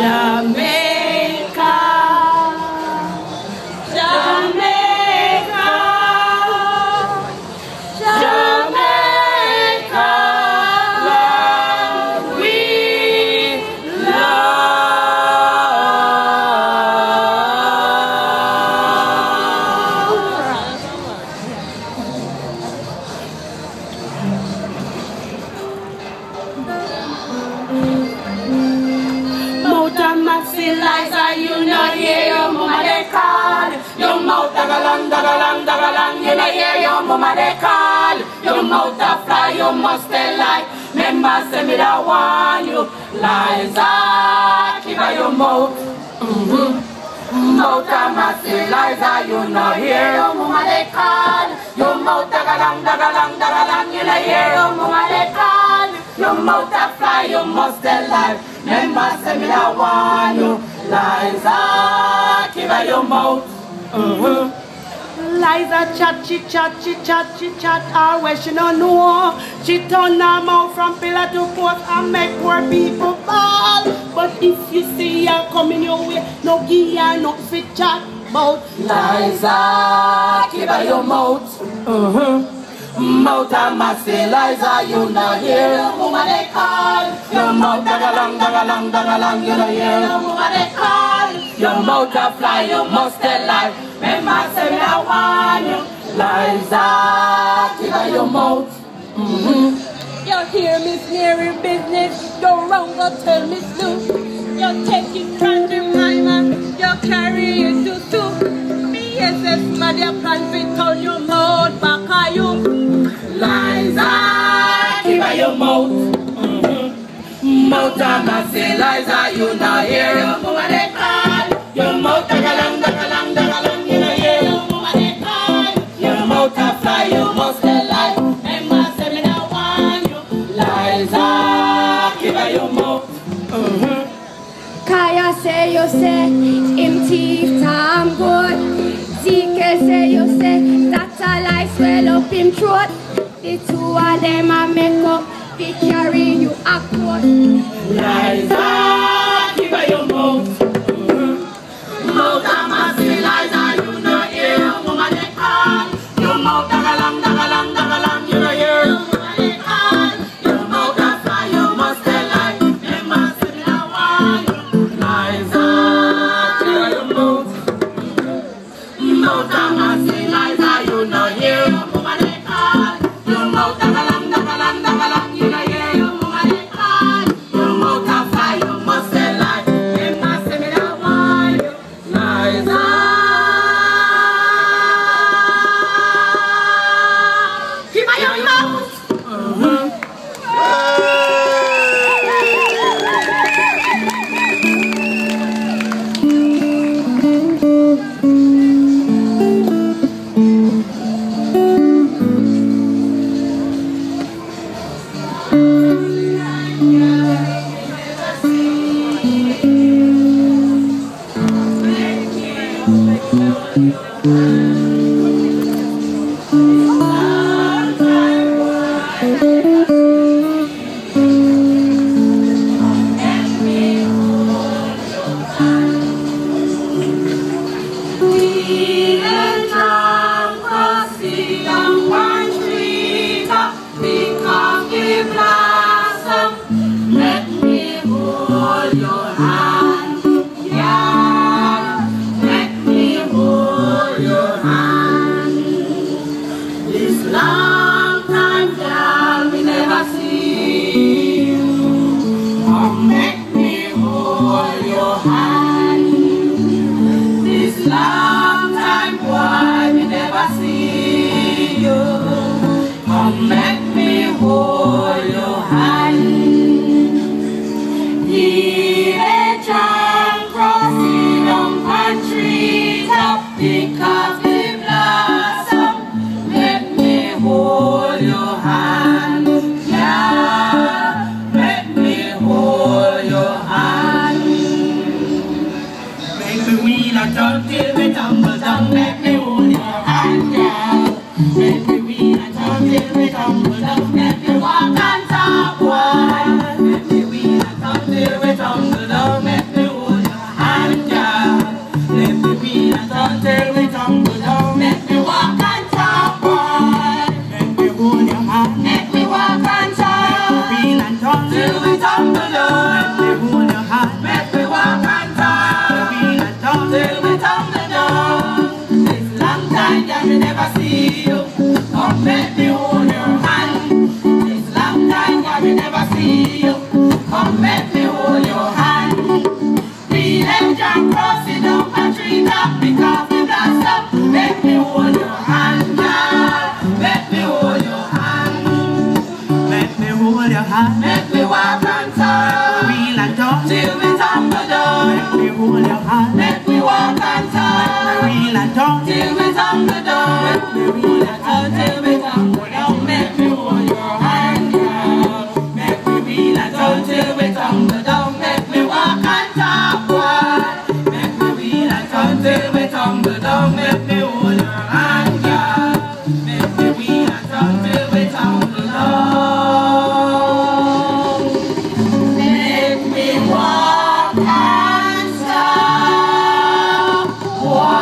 Jamaica, Jamaica, Jamaica, land we love. Liza, you know hear your mama they call. Your mouth dagalang, dagalang, dagalang. You know hear your mama they call. Your mouth a fly, you must tell lie. Remember say me that want you. Liza, keep your mouth. Mouth a massive. Liza, you know hear your mama they call. Your mouth dagalang, dagalang, dagalang. You know hear your mama they call. Your mouth a fly, you must tell lie. Remember say me that want you. Liza, keep your mouth. Liza chat, she chat, she chat, she chat. Where she no know. She turn her mouth from pillar to post and make poor people fall. But if you see her coming your way, no give her no fit chat about. Liza, keep your mouth. Mouth a massy, Liza, you know hear your mama they call. Your mouth dagalang, dagalang, dagalang, you know hear your mama they call. Your mouth a fly, you must tell lie. Remember say me I want you. Liza, keep your mouth. You hear Miss Mary business, go round go tell Miss Lou. You take it from the man, you carry it to soup. Me yes, man, you plan to turn your mouth back at you. Liza, keep your mouth. Mouth a massy, Liza, you know hear your mama they call. Your mouth dagalang, dagalang, dagalang, you know hear your mama they call. Your mouth a fly, you must tell lie. Remember say me that want you. Liza, keep your mouth. Kaya say you say him teeth I'm good. Zeke say you say that a lie swell up him throat. The two of them a make up, they carry you upward. Liza, keep your mouth. Mouth a massy, Liza, you know hear your mama they call. Your mouth dagalang, dagalang, dagalang, you know hear your mama they call. Your mouth a fly, you must tell lie. Remember say me that want you. Liza, keep your mouth. Mouth a massy, Liza, you know hear your mama they call. Your mouth dagalang, dagalang, dagalang, you know hear your mama they call. Your mouth a fly, you must tell lie. Remember say me that want you. Liza, keep your mouth. Make me hold your hand. Make me walk and talk. Make me reel and talk. Till we tumble down. Make me reel and talk. Till we tumble down. Make me hold your hand, girl. Make me reel and talk. Till we tumble down. Make me walk and talk, boy. Make me reel and talk. Till we tumble down. Make me hold your hand, girl. Make me reel and talk. Till we tumble down. Make me walk and talk, boy.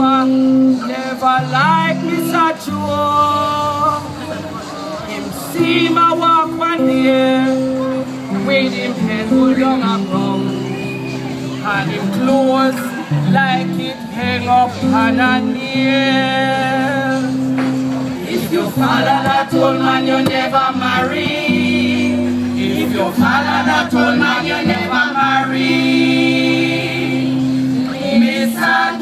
Never like me such one. Him see my walk one day, with him head hold on a ground, and him clothes like it hang up on a nail. If you follow that old man, you never marry. If you follow that old man, you never marry. Miss and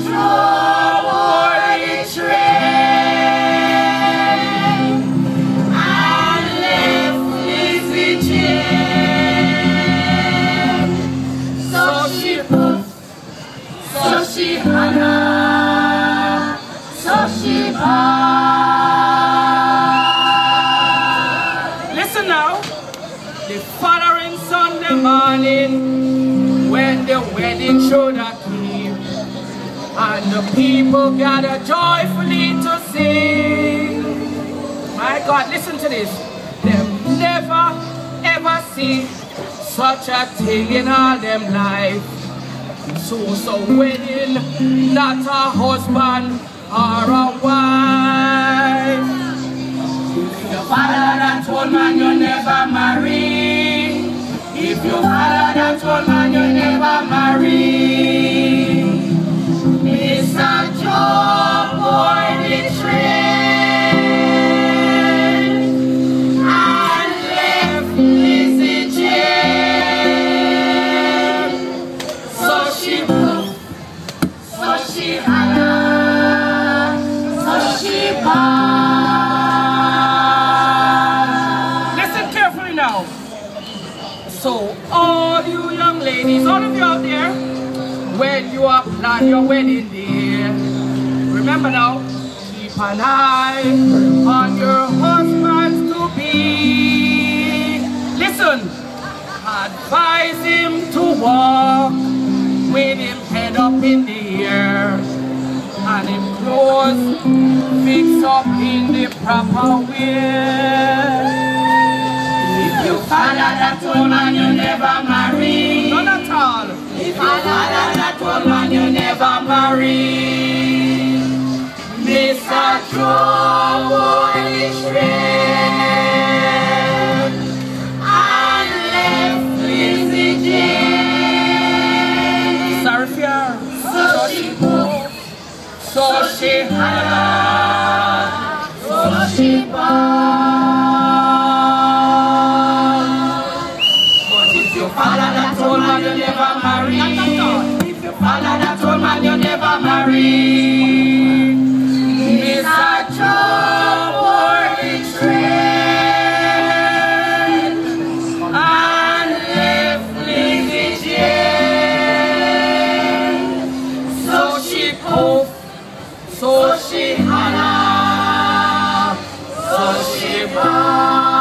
listen now, the following Sunday morning, when the wedding show that came, and the people gather joyfully to sing. My God, listen to this. They've never ever seen such a thing in all them life. So wedding, not a husband or a wife. If you follow that old man, you never marry. If you follow that old man, you never marry. Mr. Joe board the train and left Lizzie Jane. So she holla, so she bought. Listen carefully now. So all you young ladies, all of you out there, when you are planning your wedding day, remember now, keep an eye on your husbands to be. Listen, advise him to walk with him head up in the air and him clothes fixed up in the proper way. If you follow that old man, you never marry. None at all. If you follow that old man, you never marry. Mr. Joe wore the train and left Lizzie Jane. Sorry for her. So she moved, so she holla, so she bought. But if you follow that old man, you never marry. If you follow that old man, you never marry. Mr. Joe wore the train and left Lizzie Jane. So she coughed, so she holla, so she bought.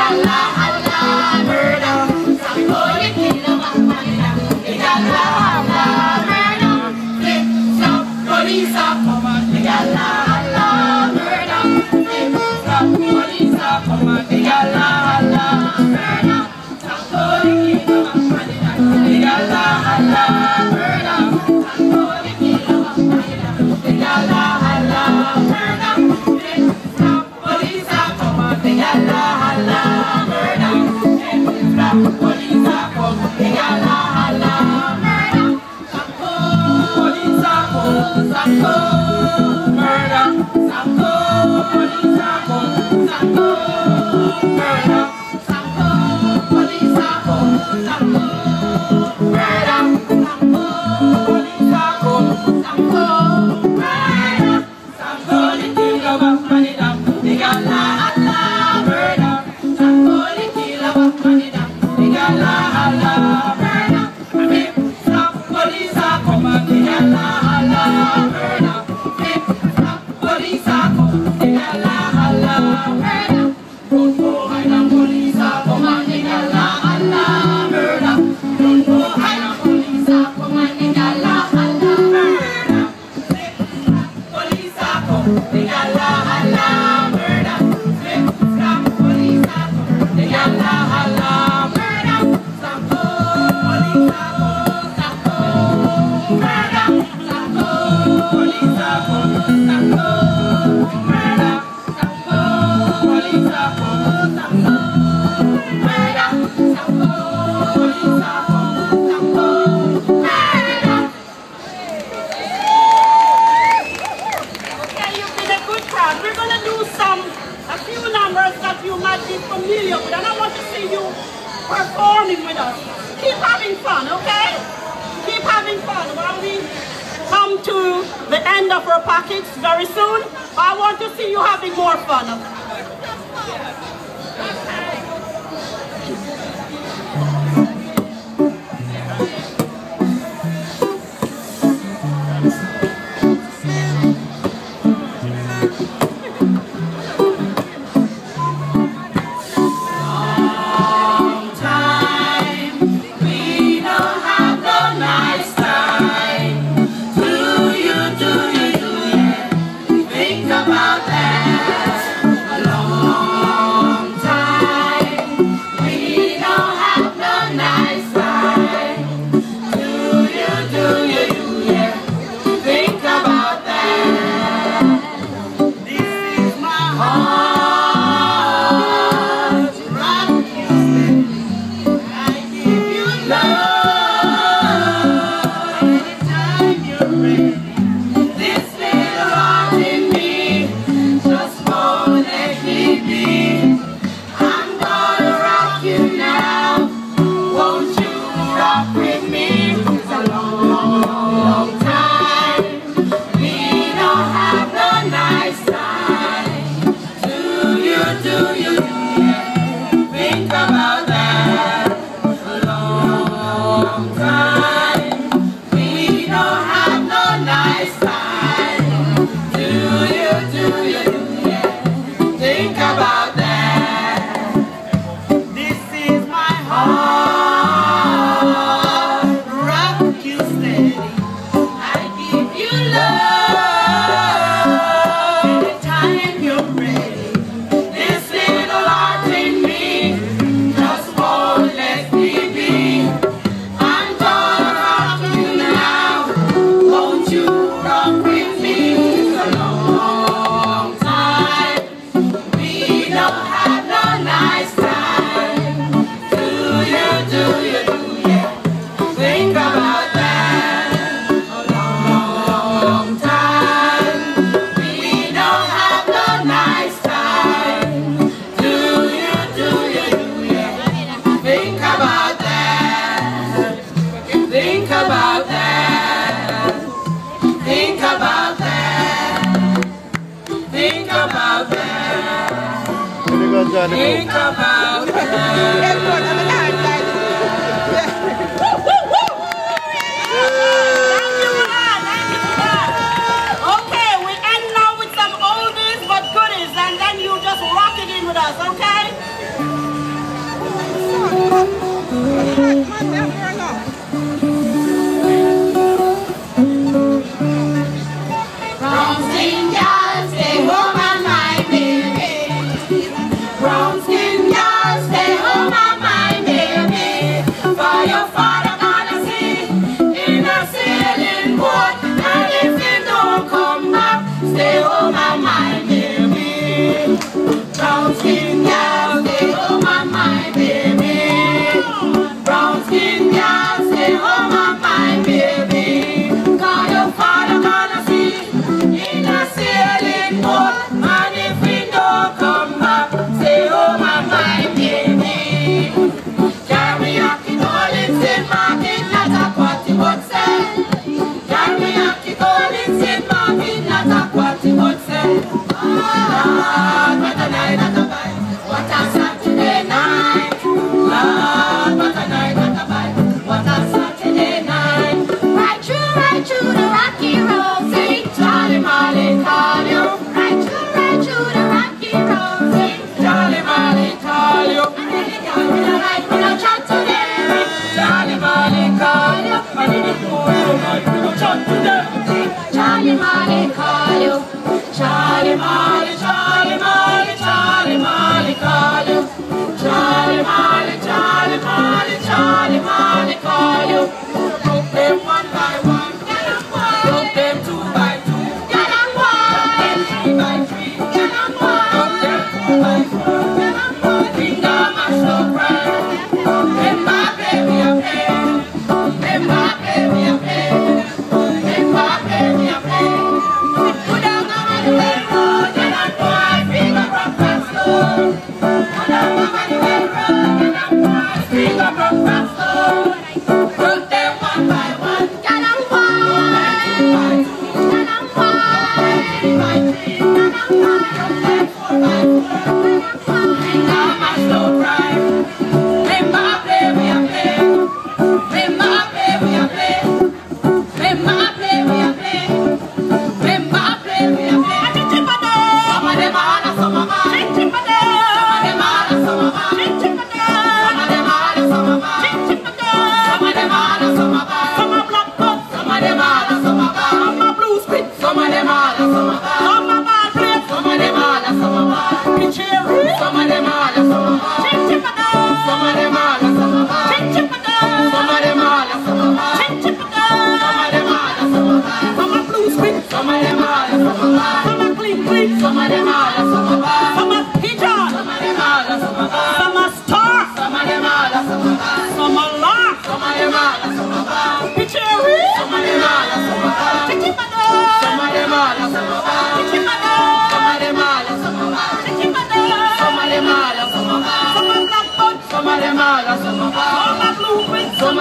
Allah, Allah, murder. Some call it Think about Okay, we end now with some oldies but goodies, and then you just rock it in with us, okay? Brown skin girl, stay home and mind baby. Brown skin girl, stay home and mind baby.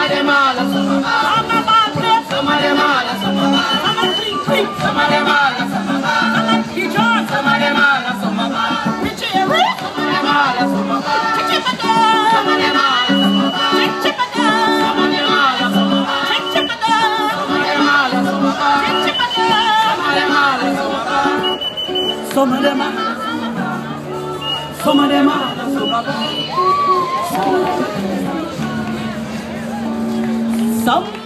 of them all are some of them. Some of them all are some of them. Some of them all are some of them. Some of them all are some of them. Some of them all are some of them. Some of them all are some of them. Some of them all are some of them. Some of them all are some of them. Some of them all are some of them. Some of them are. Some of them are. Some